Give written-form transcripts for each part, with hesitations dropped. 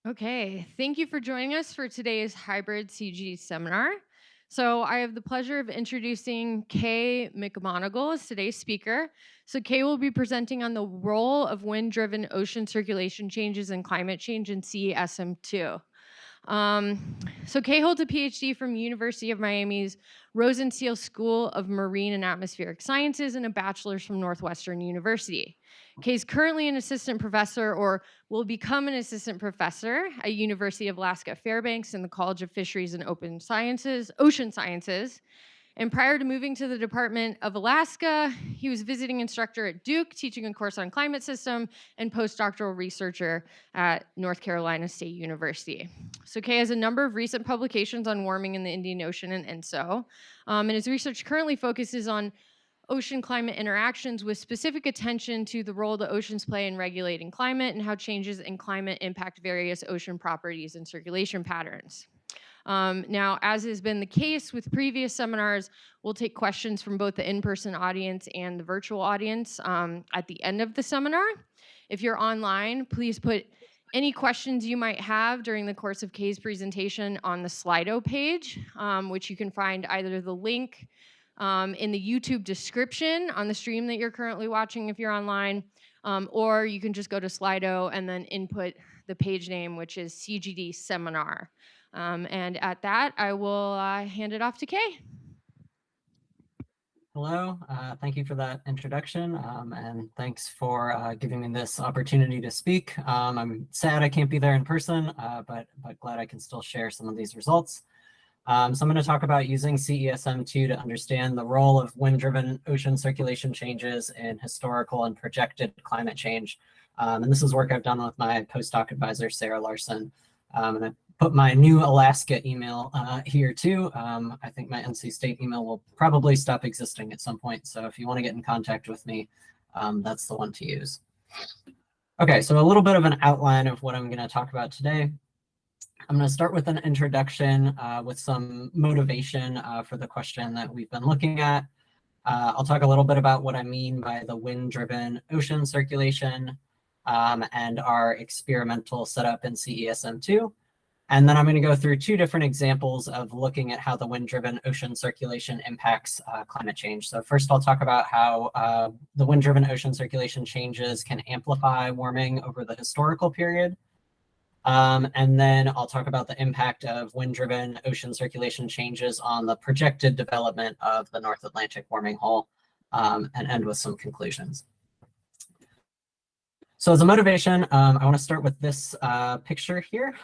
Okay, thank you for joining us for today's hybrid CGD seminar. So I have the pleasure of introducing Kay McMonigal as today's speaker. So Kay will be presenting on the role of wind-driven ocean circulation changes and climate change in CESM2. So Kay holds a PhD from University of Miami's Rosenstiel School of Marine and Atmospheric Sciences and a bachelor's from Northwestern University. Kay's currently an assistant professor or will become an assistant professor at University of Alaska Fairbanks in the College of Fisheries and Ocean Sciences. And prior to moving to the Department of Alaska, he was visiting instructor at Duke, teaching a course on climate system, and postdoctoral researcher at North Carolina State University. So Kay has a number of recent publications on warming in the Indian Ocean and ENSO, and his research currently focuses on ocean-climate interactions with specific attention to the role the oceans play in regulating climate and how changes in climate impact various ocean properties and circulation patterns. Now, as has been the case with previous seminars, we'll take questions from both the in-person audience and the virtual audience at the end of the seminar. If you're online, please put any questions you might have during the course of Kay's presentation on the Slido page, which you can find either the link in the YouTube description on the stream that you're currently watching if you're online, or you can just go to Slido and then input the page name, which is CGD Seminar. And at that, I will hand it off to Kay. Hello, thank you for that introduction, and thanks for giving me this opportunity to speak. I'm sad I can't be there in person, but glad I can still share some of these results. So I'm going to talk about using CESM2 to understand the role of wind-driven ocean circulation changes in historical and projected climate change. And this is work I've done with my postdoc advisor, Sarah Larson. And I put my new Alaska email here too. I think my NC State email will probably stop existing at some point. So if you want to get in contact with me, that's the one to use. Okay, so a little bit of an outline of what I'm going to talk about today. I'm going to start with an introduction with some motivation for the question that we've been looking at. I'll talk a little bit about what I mean by the wind-driven ocean circulation and our experimental setup in CESM2. And then I'm going to go through two different examples of looking at how the wind-driven ocean circulation impacts climate change. So first, I'll talk about how the wind-driven ocean circulation changes can amplify warming over the historical period. And then I'll talk about the impact of wind-driven ocean circulation changes on the projected development of the North Atlantic warming hole, and end with some conclusions. So as a motivation, I want to start with this picture here,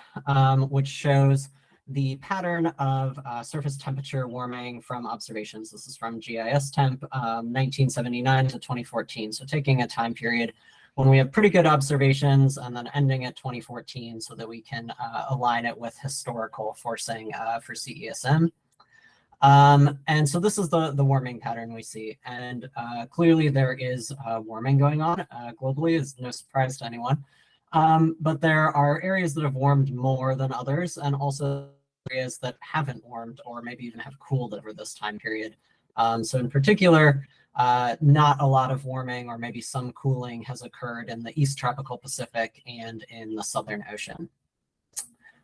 which shows the pattern of surface temperature warming from observations. This is from GIS Temp 1979 to 2014. So taking a time period when we have pretty good observations and then ending at 2014 so that we can align it with historical forcing for CESM. And so this is the warming pattern we see. And clearly there is warming going on globally, is no surprise to anyone. But there are areas that have warmed more than others, and also areas that haven't warmed or maybe even have cooled over this time period. So in particular, not a lot of warming or maybe some cooling has occurred in the East Tropical Pacific and in the Southern Ocean.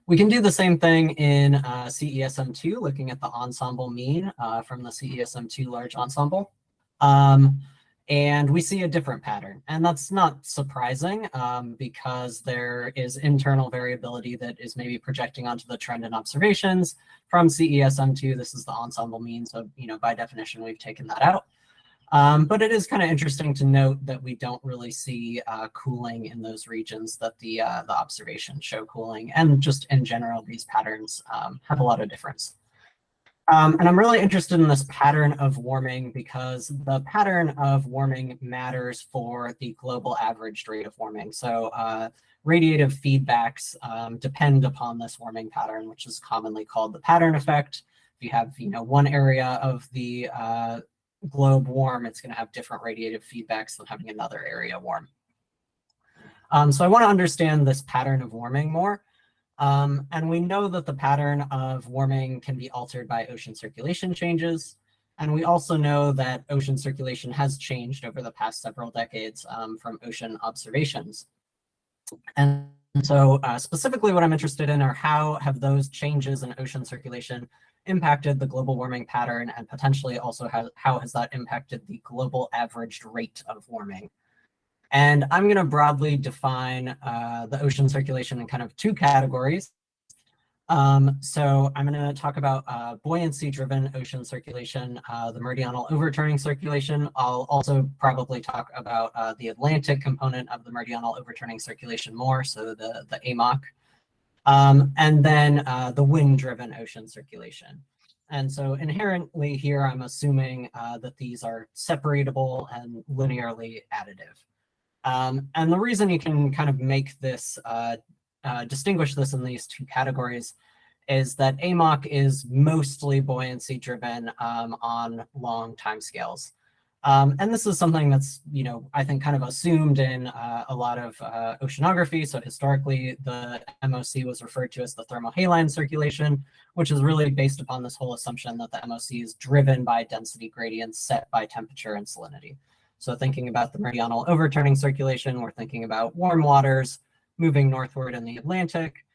We can do the same thing in CESM2, looking at the ensemble mean from the CESM2 large ensemble. And we see a different pattern. And that's not surprising because there is internal variability that is maybe projecting onto the trend in observations from CESM2. This is the ensemble mean. So, by definition, we've taken that out. But it is kind of interesting to note that we don't really see cooling in those regions that the observations show cooling. And just in general, these patterns have a lot of difference. And I'm really interested in this pattern of warming because the pattern of warming matters for the global averaged rate of warming. So radiative feedbacks depend upon this warming pattern, which is commonly called the pattern effect. If you have one area of the globe warm, it's going to have different radiative feedbacks than having another area warm. So I want to understand this pattern of warming more. And we know that the pattern of warming can be altered by ocean circulation changes. And we also know that ocean circulation has changed over the past several decades from ocean observations. And And so specifically what I'm interested in are how have those changes in ocean circulation impacted the global warming pattern, and potentially also how has that impacted the global averaged rate of warming. And I'm going to broadly define the ocean circulation in kind of two categories. So I'm going to talk about buoyancy-driven ocean circulation, the meridional overturning circulation. I'll also probably talk about the Atlantic component of the meridional overturning circulation more, so the AMOC. And then the wind-driven ocean circulation. And so inherently here, I'm assuming that these are separatable and linearly additive. And the reason you can kind of make this, distinguish this in these two categories is that AMOC is mostly buoyancy driven on long timescales. And this is something that's, I think kind of assumed in a lot of oceanography. So historically, the MOC was referred to as the thermohaline circulation, which is really based upon this whole assumption that the MOC is driven by density gradients set by temperature and salinity. So thinking about the meridional overturning circulation, we're thinking about warm waters moving northward in the Atlantic,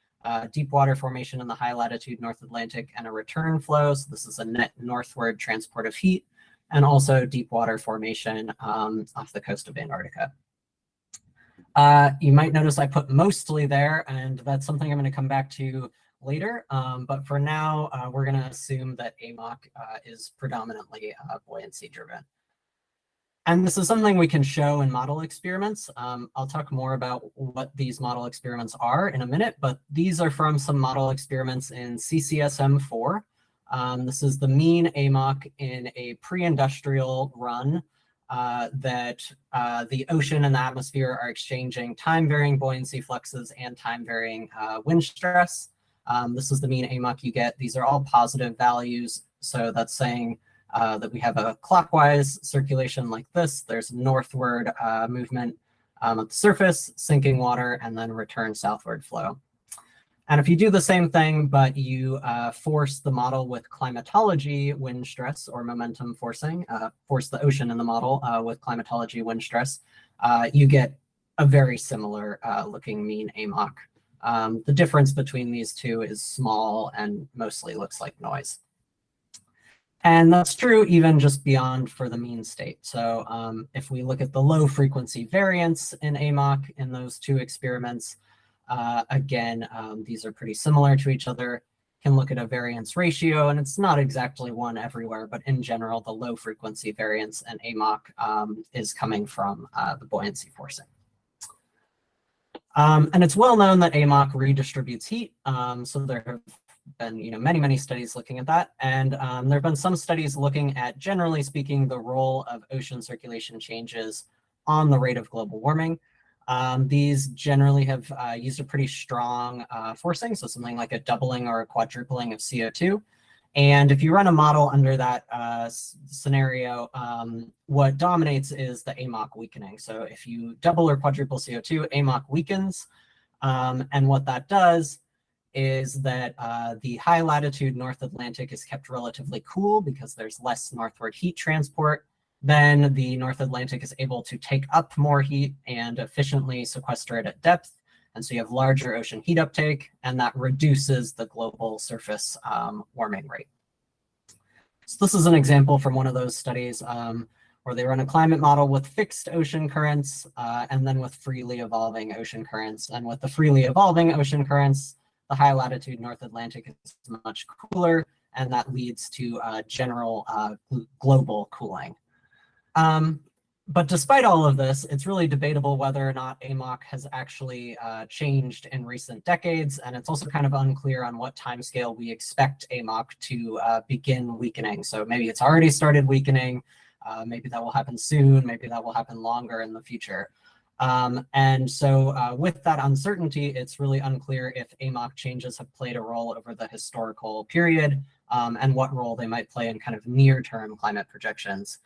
deep water formation in the high latitude North Atlantic, and a return flow. So this is a net northward transport of heat, and also deep water formation off the coast of Antarctica. You might notice I put mostly there, and that's something I'm going to come back to later. But for now, we're going to assume that AMOC is predominantly buoyancy driven. And this is something we can show in model experiments. I'll talk more about what these model experiments are in a minute, but these are from some model experiments in CCSM4. This is the mean AMOC in a pre-industrial run that the ocean and the atmosphere are exchanging time-varying buoyancy fluxes and time-varying wind stress. This is the mean AMOC you get. These are all positive values, so that's saying that we have a clockwise circulation like this. There's northward movement at the surface, sinking water, and then return southward flow. And if you do the same thing, but you force the model with climatology wind stress or momentum forcing, force the ocean in the model with climatology wind stress, you get a very similar looking mean AMOC. The difference between these two is small and mostly looks like noise. And that's true even just beyond for the mean state. So if we look at the low frequency variance in AMOC in those two experiments, again, these are pretty similar to each other. Can look at a variance ratio, and it's not exactly one everywhere, but in general, the low frequency variance in AMOC is coming from the buoyancy forcing. And it's well known that AMOC redistributes heat. So there have been many studies looking at that, and there have been some studies looking at, generally speaking, the role of ocean circulation changes on the rate of global warming. These generally have used a pretty strong forcing, so something like a doubling or a quadrupling of CO2. And if you run a model under that scenario, what dominates is the AMOC weakening. So if you double or quadruple CO2, AMOC weakens. And what that does is that the high latitude North Atlantic is kept relatively cool because there's less northward heat transport. Then the North Atlantic is able to take up more heat and efficiently sequester it at depth. And so you have larger ocean heat uptake, and that reduces the global surface warming rate. So this is an example from one of those studies where they run a climate model with fixed ocean currents and then with freely evolving ocean currents. And with the freely evolving ocean currents, the high latitude North Atlantic is much cooler, and that leads to general global cooling. But despite all of this, it's really debatable whether or not AMOC has actually changed in recent decades, and it's also kind of unclear on what timescale we expect AMOC to begin weakening. So maybe it's already started weakening, maybe that will happen soon, maybe that will happen longer in the future. And so with that uncertainty, it's really unclear if AMOC changes have played a role over the historical period and what role they might play in kind of near-term climate projections.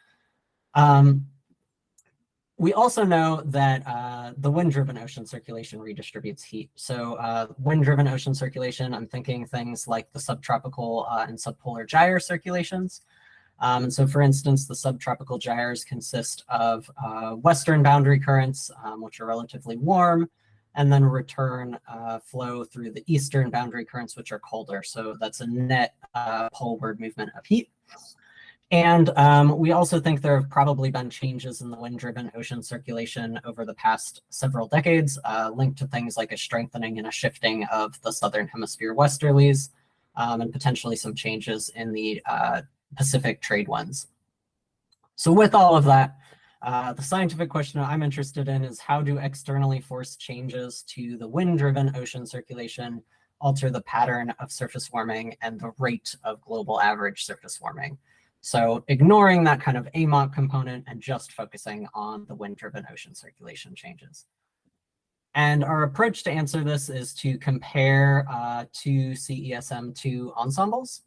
We also know that the wind-driven ocean circulation redistributes heat. So wind-driven ocean circulation, I'm thinking things like the subtropical and subpolar gyre circulations. And so, for instance, the subtropical gyres consist of western boundary currents, which are relatively warm, and then return flow through the eastern boundary currents, which are colder. So that's a net poleward movement of heat. And we also think there have probably been changes in the wind-driven ocean circulation over the past several decades, linked to things like a strengthening and a shifting of the southern hemisphere westerlies, and potentially some changes in the Pacific trade winds. So with all of that, the scientific question I'm interested in is how do externally forced changes to the wind-driven ocean circulation alter the pattern of surface warming and the rate of global average surface warming? So ignoring that kind of AMOC component and just focusing on the wind-driven ocean circulation changes. And our approach to answer this is to compare two CESM2 ensembles.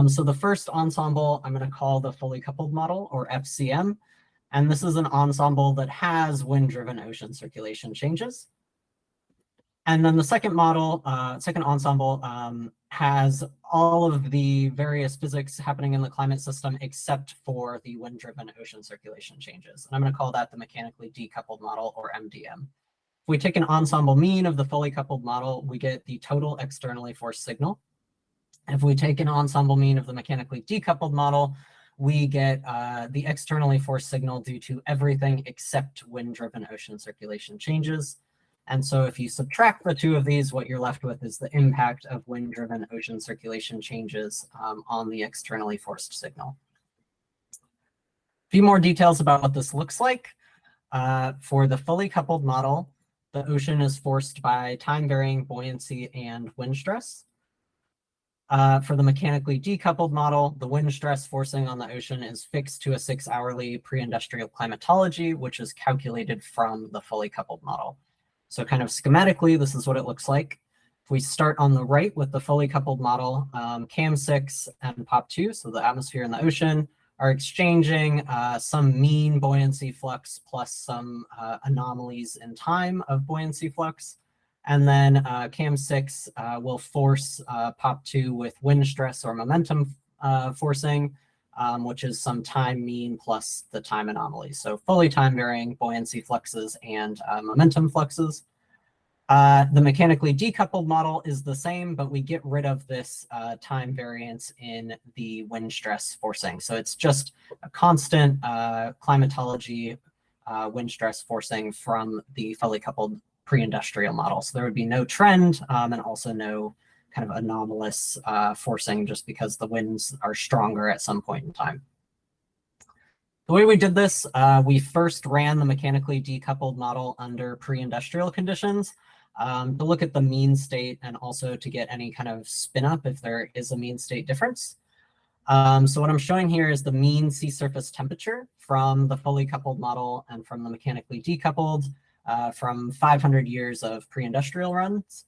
So the first ensemble I'm going to call the fully coupled model, or FCM. And this is an ensemble that has wind-driven ocean circulation changes. And then the second model, second ensemble, has all of the various physics happening in the climate system except for the wind-driven ocean circulation changes. And I'm going to call that the mechanically decoupled model, or MDM. If we take an ensemble mean of the fully coupled model, we get the total externally forced signal. If we take an ensemble mean of the mechanically decoupled model, we get the externally forced signal due to everything except wind-driven ocean circulation changes. And so if you subtract the two of these, what you're left with is the impact of wind-driven ocean circulation changes on the externally forced signal. A few more details about what this looks like. For the fully coupled model, the ocean is forced by time-varying buoyancy and wind stress. For the mechanically decoupled model, the wind stress forcing on the ocean is fixed to a 6-hourly pre-industrial climatology, which is calculated from the fully coupled model. So kind of schematically, this is what it looks like. If we start on the right with the fully coupled model, CAM6 and POP2, so the atmosphere and the ocean, are exchanging some mean buoyancy flux plus some anomalies in time of buoyancy flux. And then CAM6 will force POP2 with wind stress or momentum forcing, which is some time mean plus the time anomaly. So fully time varying buoyancy fluxes and momentum fluxes. The mechanically decoupled model is the same, but we get rid of this time variance in the wind stress forcing. So it's just a constant climatology wind stress forcing from the fully coupled pre-industrial model. So there would be no trend and also no kind of anomalous forcing just because the winds are stronger at some point in time. The way we did this, we first ran the mechanically decoupled model under pre-industrial conditions to look at the mean state and also to get any kind of spin up if there is a mean state difference. So what I'm showing here is the mean sea surface temperature from the fully coupled model and from the mechanically decoupled from 500 years of pre-industrial runs.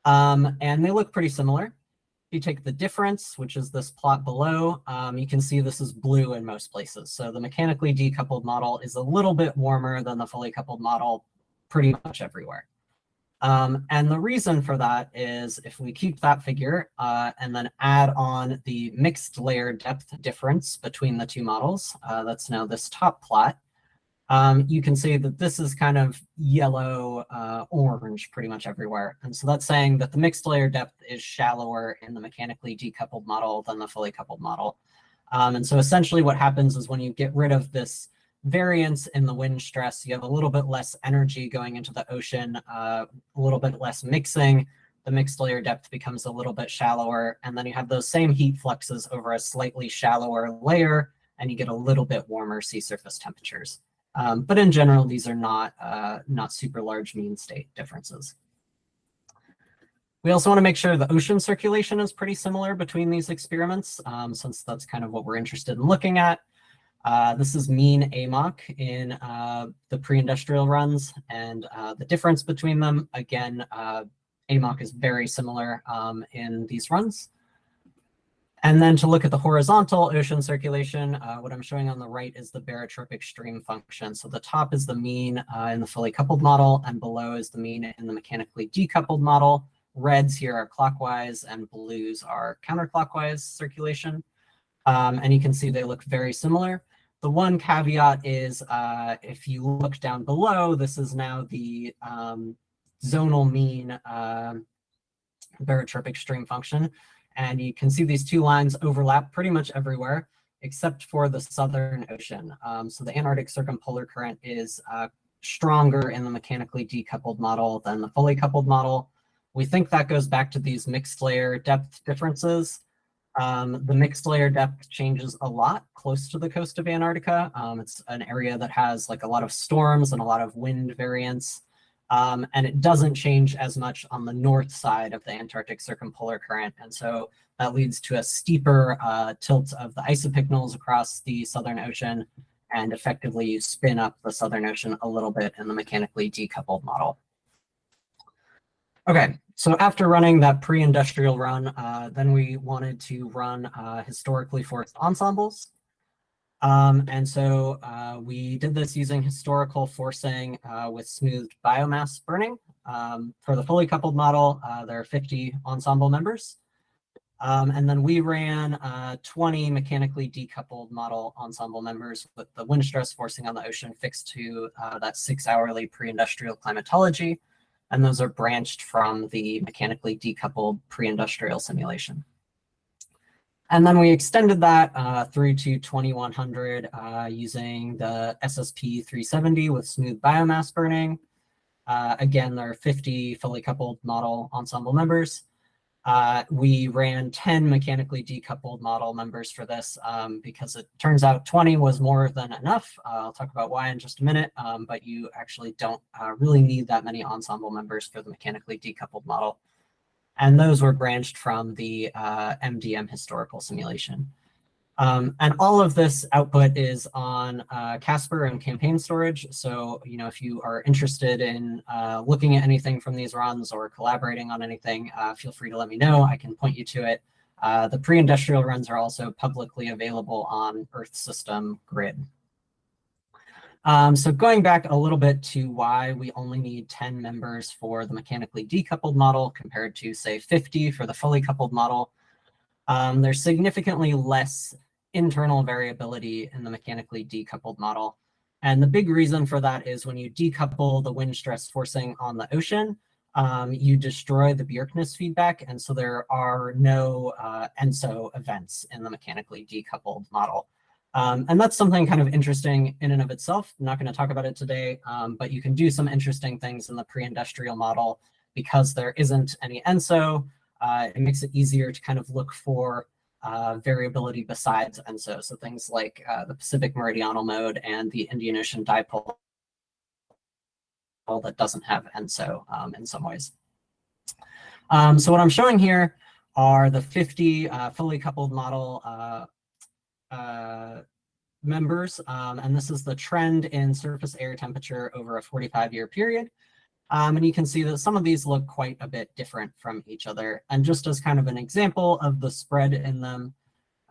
And they look pretty similar. If you take the difference, which is this plot below, you can see this is blue in most places. So the mechanically decoupled model is a little bit warmer than the fully coupled model pretty much everywhere. And the reason for that is if we keep that figure and then add on the mixed layer depth difference between the two models, that's now this top plot, you can see that this is kind of yellow orange pretty much everywhere. And so that's saying that the mixed layer depth is shallower in the mechanically decoupled model than the fully coupled model. And so essentially what happens is when you get rid of this variance in the wind stress, you have a little bit less energy going into the ocean, a little bit less mixing. The mixed layer depth becomes a little bit shallower, and then you have those same heat fluxes over a slightly shallower layer, and you get a little bit warmer sea surface temperatures. But in general, these are not super large mean state differences. We also want to make sure the ocean circulation is pretty similar between these experiments, since that's kind of what we're interested in looking at. This is mean AMOC in the pre-industrial runs, and the difference between them, again, AMOC is very similar in these runs. And then to look at the horizontal ocean circulation, what I'm showing on the right is the barotropic stream function. So the top is the mean in the fully coupled model, and below is the mean in the mechanically decoupled model. Reds here are clockwise, and blues are counterclockwise circulation. And you can see they look very similar. The one caveat is if you look down below, this is now the zonal mean barotropic stream function. And you can see these two lines overlap pretty much everywhere, except for the Southern Ocean. So the Antarctic circumpolar current is stronger in the mechanically decoupled model than the fully coupled model. We think that goes back to these mixed layer depth differences. The mixed layer depth changes a lot close to the coast of Antarctica. It's an area that has like a lot of storms and a lot of wind variance. And it doesn't change as much on the north side of the Antarctic circumpolar current. And so that leads to a steeper tilt of the isopycnals across the Southern Ocean, and effectively you spin up the Southern Ocean a little bit in the mechanically decoupled model. Okay, so after running that pre-industrial run, then we wanted to run historically forced ensembles. And so we did this using historical forcing with smoothed biomass burning. For the fully coupled model, there are 50 ensemble members. And then we ran 20 mechanically decoupled model ensemble members with the wind stress forcing on the ocean fixed to that 6-hourly pre-industrial climatology. And those are branched from the mechanically decoupled pre-industrial simulation. And then we extended that through to 2100 using the SSP 370 with smooth biomass burning. Again, there are 50 fully coupled model ensemble members. We ran 10 mechanically decoupled model members for this because it turns out 20 was more than enough. I'll talk about why in just a minute, but you actually don't really need that many ensemble members for the mechanically decoupled model. And those were branched from the MDM historical simulation. And all of this output is on Casper and campaign storage. So, if you are interested in looking at anything from these runs or collaborating on anything, feel free to let me know. I can point you to it. The pre-industrial runs are also publicly available on Earth System Grid. So going back a little bit to why we only need 10 members for the mechanically decoupled model compared to, say, 50 for the fully coupled model. There's significantly less internal variability in the mechanically decoupled model. And the big reason for that is when you decouple the wind stress forcing on the ocean, you destroy the Bjerknes feedback. And so there are no ENSO events in the mechanically decoupled model. And that's something kind of interesting in and of itself. I'm not going to talk about it today, but you can do some interesting things in the pre-industrial model because there isn't any ENSO. It makes it easier to kind of look for variability besides ENSO. So things like the Pacific meridional mode and the Indian Ocean dipole that doesn't have ENSO in some ways. So what I'm showing here are the 50 fully coupled model members, and this is the trend in surface air temperature over a 45-year period. And you can see that some of these look quite a bit different from each other. And just as kind of an example of the spread in them,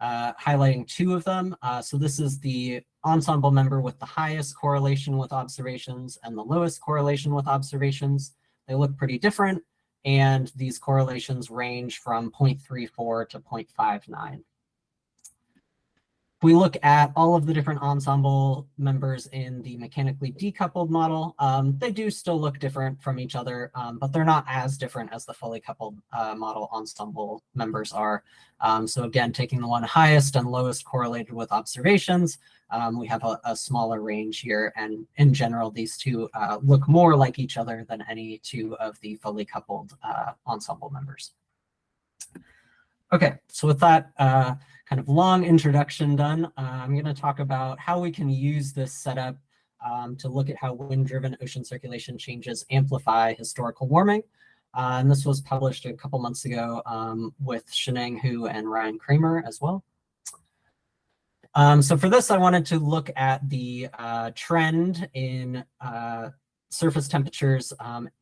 highlighting two of them. So this is the ensemble member with the highest correlation with observations and the lowest correlation with observations. They look pretty different, and these correlations range from 0.34 to 0.59. We look at all of the different ensemble members in the mechanically decoupled model. They do still look different from each other, but they're not as different as the fully coupled model ensemble members are. So again, taking the one highest and lowest correlated with observations, we have a smaller range here. And in general, these two look more like each other than any two of the fully coupled ensemble members. Okay, so with that kind of long introduction done, I'm going to talk about how we can use this setup to look at how wind-driven ocean circulation changes amplify historical warming. And this was published a couple months ago with Sheneng Hu and Ryan Kramer as well. So for this, I wanted to look at the trend in surface temperatures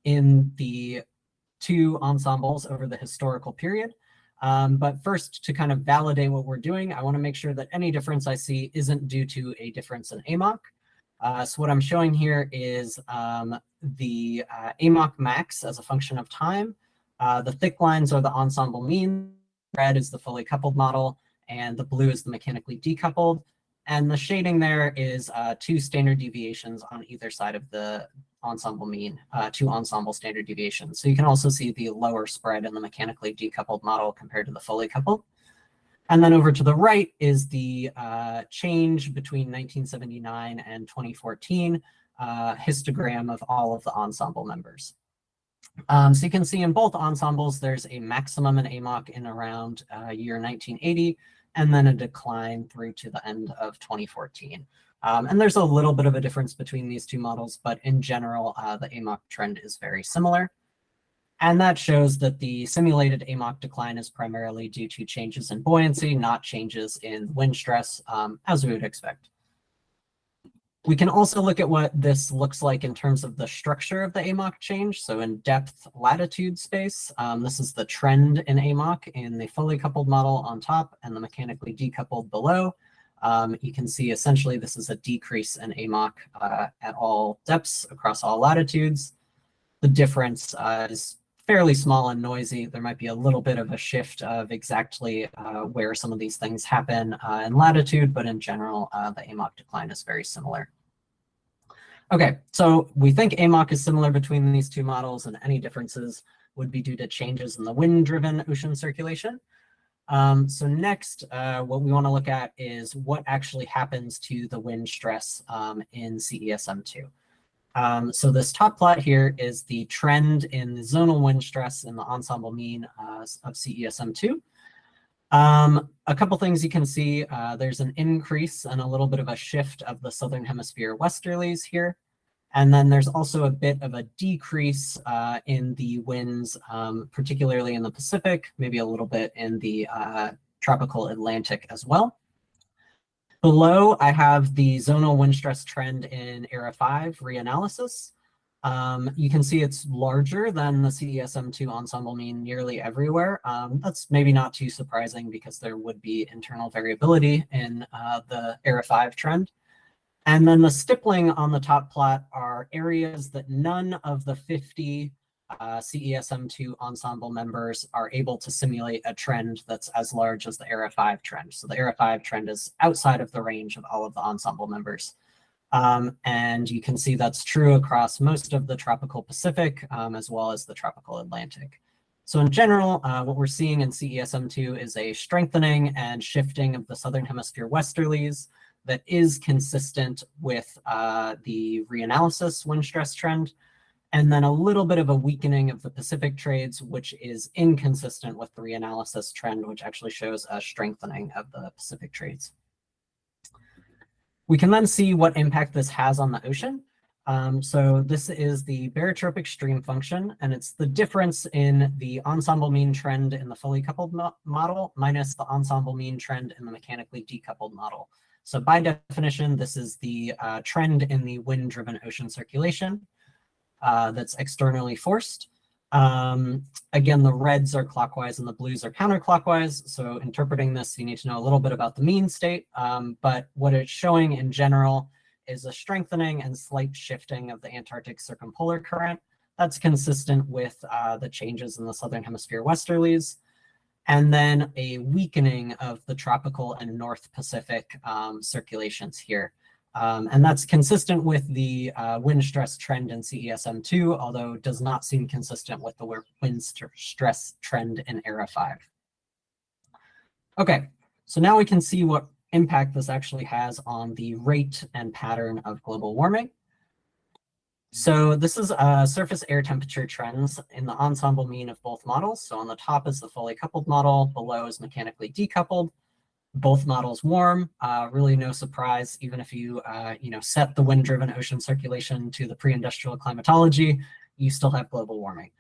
in the two ensembles over the historical period. But first, to kind of validate what we're doing, I want to make sure that any difference I see isn't due to a difference in AMOC. So what I'm showing here is the AMOC max as a function of time. The thick lines are the ensemble mean. Red is the fully coupled model, and the blue is the mechanically decoupled. And the shading there is 2 standard deviations on either side of the ensemble mean, 2 ensemble standard deviations. So you can also see the lower spread in the mechanically decoupled model compared to the fully coupled. And then over to the right is the change between 1979 and 2014 histogram of all of the ensemble members. So you can see in both ensembles, there's a maximum in AMOC in around year 1980, and then a decline through to the end of 2014. And there's a little bit of a difference between these two models, but in general, the AMOC trend is very similar. And that shows that the simulated AMOC decline is primarily due to changes in buoyancy, not changes in wind stress, as we would expect. We can also look at what this looks like in terms of the structure of the AMOC change. So in depth latitude space, this is the trend in AMOC in the fully coupled model on top and the mechanically decoupled below. You can see essentially this is a decrease in AMOC at all depths across all latitudes. The difference is fairly small and noisy. There might be a little bit of a shift of exactly where some of these things happen in latitude, but in general, the AMOC decline is very similar. Okay, so we think AMOC is similar between these two models, and any differences would be due to changes in the wind-driven ocean circulation. So next, what we want to look at is what actually happens to the wind stress in CESM2. So this top plot here is the trend in the zonal wind stress in the ensemble mean of CESM2. A couple things you can see, there's an increase and a little bit of a shift of the southern hemisphere westerlies here. And then there's also a bit of a decrease in the winds, particularly in the Pacific, maybe a little bit in the tropical Atlantic as well. Below, I have the zonal wind stress trend in Era 5 reanalysis. You can see it's larger than the CESM2 ensemble mean nearly everywhere. That's maybe not too surprising because there would be internal variability in the Era 5 trend. And then the stippling on the top plot are areas that none of the 50 CESM2 ensemble members are able to simulate a trend that's as large as the Era 5 trend. So the Era 5 trend is outside of the range of all of the ensemble members. And you can see that's true across most of the tropical Pacific, as well as the tropical Atlantic. So in general, what we're seeing in CESM2 is a strengthening and shifting of the southern hemisphere westerlies that is consistent with the reanalysis wind stress trend, and then a little bit of a weakening of the Pacific trades, which is inconsistent with the reanalysis trend, which actually shows a strengthening of the Pacific trades. We can then see what impact this has on the ocean. So this is the barotropic stream function, and it's the difference in the ensemble mean trend in the fully coupled model minus the ensemble mean trend in the mechanically decoupled model. So by definition, this is the trend in the wind-driven ocean circulation that's externally forced. Again, the reds are clockwise and the blues are counterclockwise. So interpreting this, you need to know a little bit about the mean state. But what it's showing in general is a strengthening and slight shifting of the Antarctic circumpolar current. That's consistent with the changes in the southern hemisphere westerlies. And then a weakening of the tropical and North Pacific circulations here. And that's consistent with the wind stress trend in CESM2, although does not seem consistent with the wind stress trend in Era 5. Okay, so now we can see what impact this actually has on the rate and pattern of global warming. So this is surface air temperature trends in the ensemble mean of both models. So on the top is the fully coupled model, below is mechanically decoupled. Both models warm, really no surprise, even if you set the wind-driven ocean circulation to the pre-industrial climatology, you still have global warming.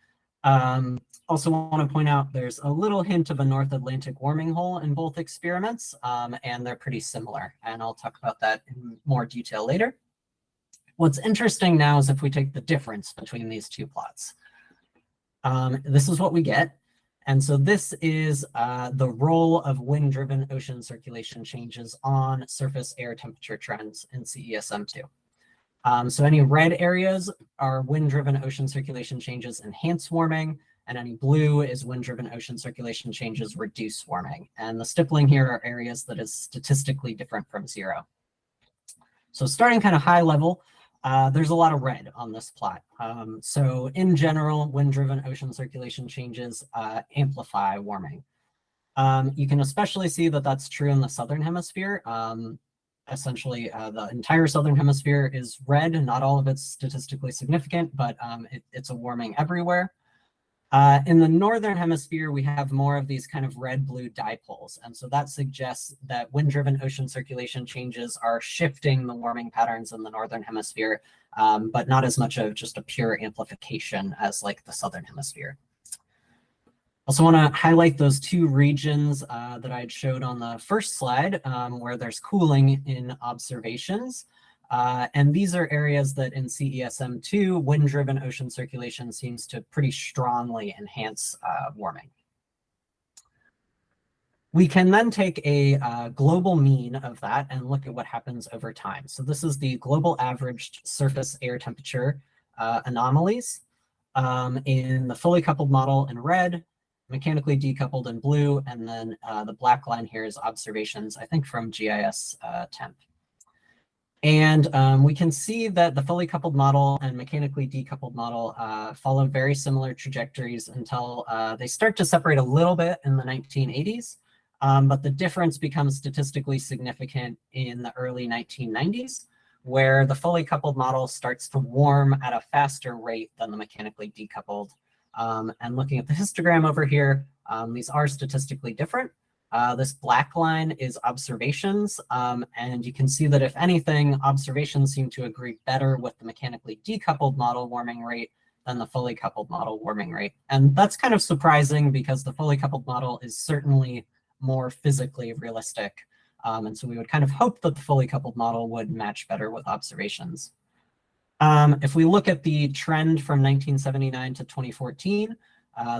Also want to point out there's a little hint of a North Atlantic warming hole in both experiments, and they're pretty similar. And I'll talk about that in more detail later. What's interesting now is if we take the difference between these two plots. This is what we get. And so this is the role of wind-driven ocean circulation changes on surface air temperature trends in CESM2. So any red areas are wind-driven ocean circulation changes enhance warming, and any blue is wind-driven ocean circulation changes reduce warming. And the stippling here are areas that is statistically different from 0. So starting kind of high level, there's a lot of red on this plot. So in general, wind-driven ocean circulation changes amplify warming. You can especially see that that's true in the southern hemisphere. Essentially, the entire southern hemisphere is red, and not all of it's statistically significant, but it's a warming everywhere. In the northern hemisphere, we have more of these kind of red-blue dipoles, and so that suggests that wind-driven ocean circulation changes are shifting the warming patterns in the northern hemisphere, but not as much of just a pure amplification as like the southern hemisphere. Also want to highlight those two regions that I had showed on the first slide, where there's cooling in observations. And these are areas that in CESM2, wind-driven ocean circulation seems to pretty strongly enhance warming. We can then take a global mean of that and look at what happens over time. So this is the global averaged surface air temperature anomalies in the fully coupled model in red, mechanically decoupled in blue, and then the black line here is observations, I think, from GIS temp. And we can see that the fully coupled model and mechanically decoupled model follow very similar trajectories until they start to separate a little bit in the 1980s. But the difference becomes statistically significant in the early 1990s, where the fully coupled model starts to warm at a faster rate than the mechanically decoupled. And looking at the histogram over here, these are statistically different. This black line is observations, and you can see that if anything, observations seem to agree better with the mechanically decoupled model warming rate than the fully coupled model warming rate. And that's kind of surprising because the fully coupled model is certainly more physically realistic. And so we would kind of hope that the fully coupled model would match better with observations. If we look at the trend from 1979 to 2014,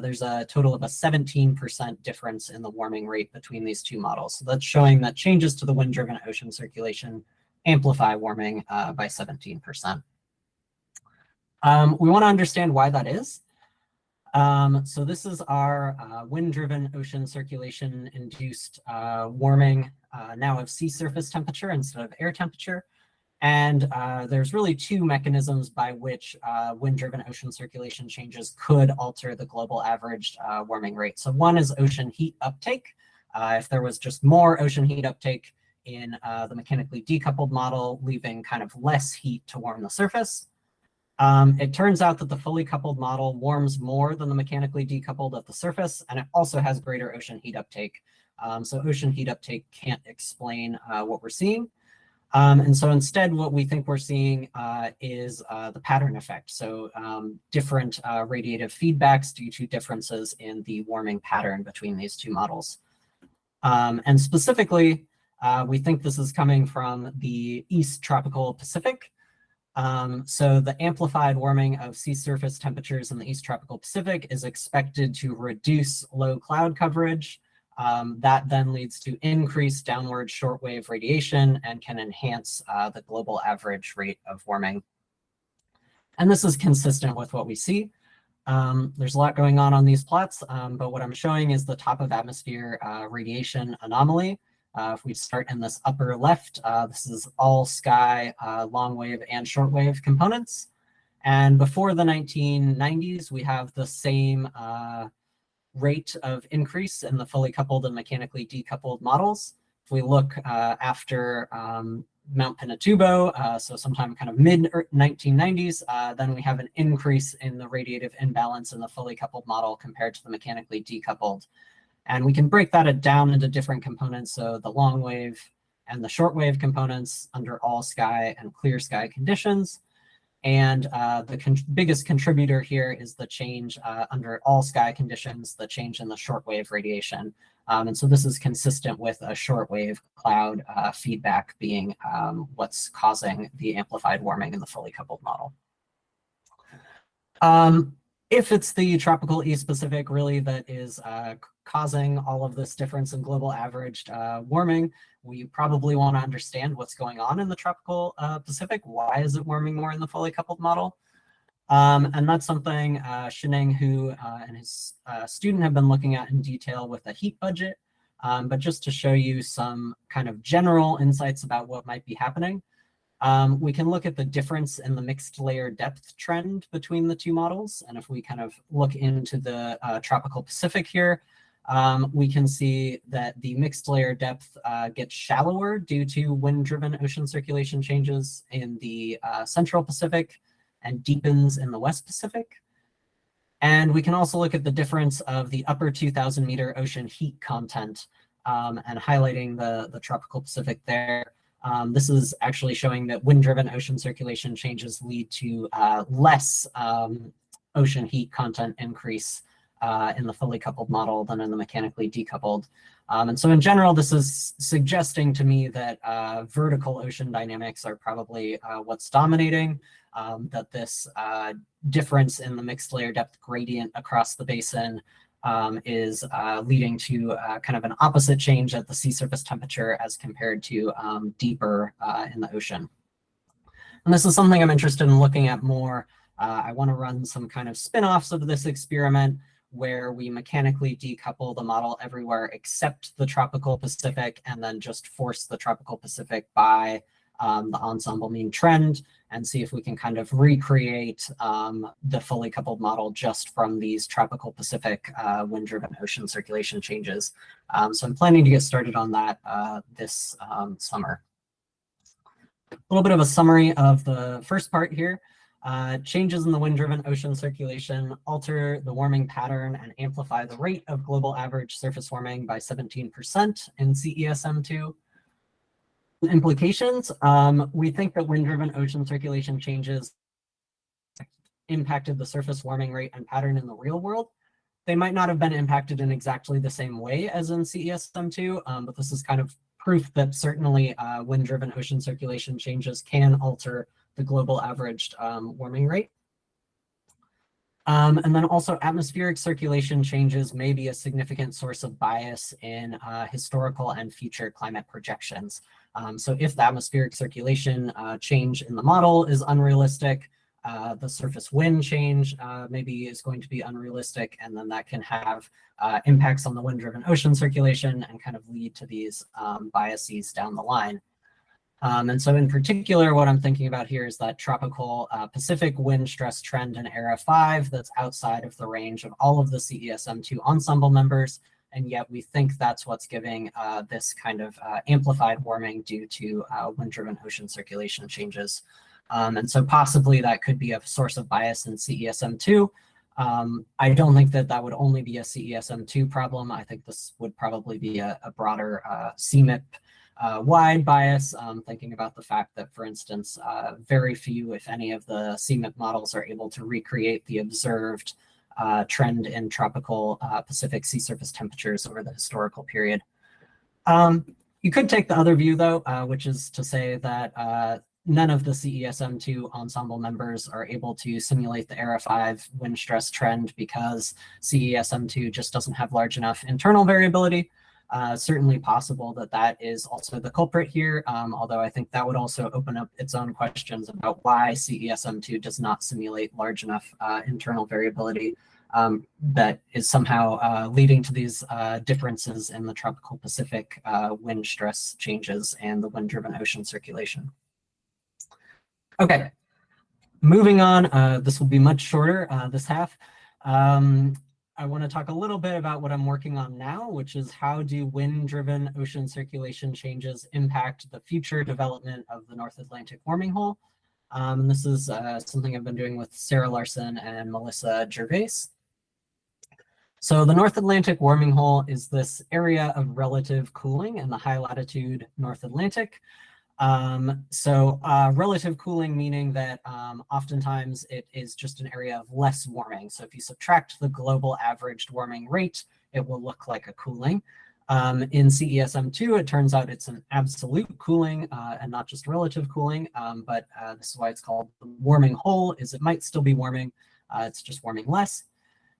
there's a total of a 17% difference in the warming rate between these two models. So that's showing that changes to the wind-driven ocean circulation amplify warming by 17%. We want to understand why that is. So this is our wind-driven ocean circulation induced warming now of sea surface temperature instead of air temperature. And there's really two mechanisms by which wind-driven ocean circulation changes could alter the global averaged warming rate. So one is ocean heat uptake. If there was just more ocean heat uptake in the mechanically decoupled model, leaving kind of less heat to warm the surface. It turns out that the fully coupled model warms more than the mechanically decoupled at the surface, and it also has greater ocean heat uptake. So ocean heat uptake can't explain what we're seeing. And so instead, what we think we're seeing is the pattern effect. So different radiative feedbacks due to differences in the warming pattern between these two models. And specifically, we think this is coming from the East Tropical Pacific. So the amplified warming of sea surface temperatures in the East Tropical Pacific is expected to reduce low cloud coverage. That then leads to increased downward shortwave radiation and can enhance the global average rate of warming. And this is consistent with what we see. There's a lot going on these plots, but what I'm showing is the top of atmosphere radiation anomaly. If we start in this upper left, this is all sky long wave and shortwave components. And before the 1990s, we have the same rate of increase in the fully coupled and mechanically decoupled models. If we look after Mount Pinatubo, so sometime kind of mid-1990s, then we have an increase in the radiative imbalance in the fully coupled model compared to the mechanically decoupled. And we can break that down into different components, so the long wave and the short wave components under all sky and clear sky conditions. And the biggest contributor here is the change under all sky conditions, the change in the shortwave radiation. And so this is consistent with a shortwave cloud feedback being what's causing the amplified warming in the fully coupled model. If it's the tropical East Pacific really that is causing all of this difference in global averaged warming, we probably want to understand what's going on in the tropical Pacific. Why is it warming more in the fully coupled model? And that's something Shineng Hu and his student have been looking at in detail with a heat budget. But just to show you some kind of general insights about what might be happening. We can look at the difference in the mixed layer depth trend between the two models. And if we kind of look into the tropical Pacific here, we can see that the mixed layer depth gets shallower due to wind-driven ocean circulation changes in the central Pacific and deepens in the West Pacific. And we can also look at the difference of the upper 2,000 meter ocean heat content and highlighting the tropical Pacific there. This is actually showing that wind-driven ocean circulation changes lead to less ocean heat content increase in the fully coupled model than in the mechanically decoupled. And so in general, this is suggesting to me that vertical ocean dynamics are probably what's dominating, that this difference in the mixed layer depth gradient across the basin is leading to kind of an opposite change at the sea surface temperature as compared to deeper in the ocean. And this is something I'm interested in looking at more. I want to run some kind of spin-offs of this experiment where we mechanically decouple the model everywhere except the tropical Pacific, and then just force the tropical Pacific by the ensemble mean trend, and see if we can kind of recreate the fully coupled model just from these tropical Pacific wind-driven ocean circulation changes. So I'm planning to get started on that this summer. A little bit of a summary of the first part here. Changes in the wind-driven ocean circulation alter the warming pattern and amplify the rate of global average surface warming by 17% in CESM2. Implications, we think that wind-driven ocean circulation changes impacted the surface warming rate and pattern in the real world. They might not have been impacted in exactly the same way as in CESM2, but this is kind of proof that certainly wind-driven ocean circulation changes can alter the global averaged warming rate. And then also atmospheric circulation changes may be a significant source of bias in historical and future climate projections. So if the atmospheric circulation change in the model is unrealistic, the surface wind change maybe is going to be unrealistic, and then that can have impacts on the wind-driven ocean circulation and kind of lead to these biases down the line. And so in particular, what I'm thinking about here is that tropical Pacific wind stress trend in ERA 5 that's outside of the range of all of the CESM2 ensemble members, and yet we think that's what's giving this kind of amplified warming due to wind-driven ocean circulation changes. And so possibly that could be a source of bias in CESM2. I don't think that that would only be a CESM2 problem. I think this would probably be a broader CMIP wide bias, thinking about the fact that, for instance, very few, if any, of the CMIP models are able to recreate the observed trend in tropical Pacific sea surface temperatures over the historical period. You could take the other view, though, which is to say that none of the CESM2 ensemble members are able to simulate the ERA 5 wind stress trend because CESM2 just doesn't have large enough internal variability. Certainly possible that that is also the culprit here, although I think that would also open up its own questions about why CESM2 does not simulate large enough internal variability that is somehow leading to these differences in the tropical Pacific wind stress changes and the wind-driven ocean circulation. Okay, moving on, this will be much shorter, this half. I want to talk a little bit about what I'm working on now, which is how do wind-driven ocean circulation changes impact the future development of the North Atlantic warming hole. And this is something I've been doing with Sarah Larson and Melissa Gervais. So the North Atlantic warming hole is this area of relative cooling in the high latitude North Atlantic. Relative cooling meaning that oftentimes it is just an area of less warming. So if you subtract the global averaged warming rate, it will look like a cooling. In CESM2, it turns out it's an absolute cooling and not just relative cooling, but this is why it's called the warming hole, is it might still be warming, it's just warming less.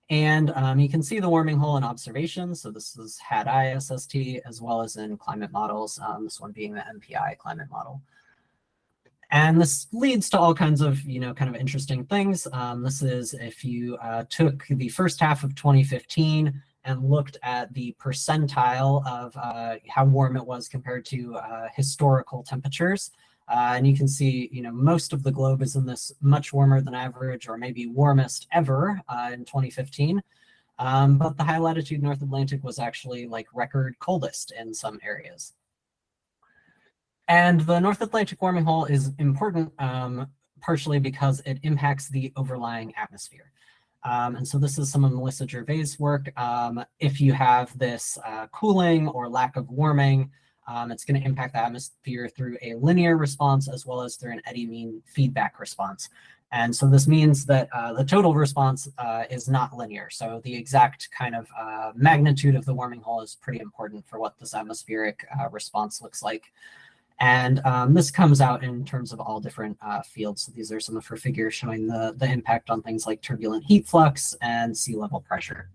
And you can see the warming hole in observations. So this is HAD-I SST as well as in climate models, this one being the MPI climate model. And this leads to all kinds of, kind of interesting things. This is if you took the first half of 2015 and looked at the percentile of how warm it was compared to historical temperatures. And you can see, most of the globe is in this much warmer than average, or maybe warmest ever in 2015. But the high latitude North Atlantic was actually like record coldest in some areas. And the North Atlantic warming hole is important partially because it impacts the overlying atmosphere. And so this is some of Melissa Gervais' work. If you have this cooling or lack of warming, it's going to impact the atmosphere through a linear response as well as through an eddy mean feedback response. And so this means that the total response is not linear. So the exact kind of magnitude of the warming hole is pretty important for what this atmospheric response looks like. And this comes out in terms of all different fields. So these are some of her figures showing the impact on things like turbulent heat flux and sea level pressure.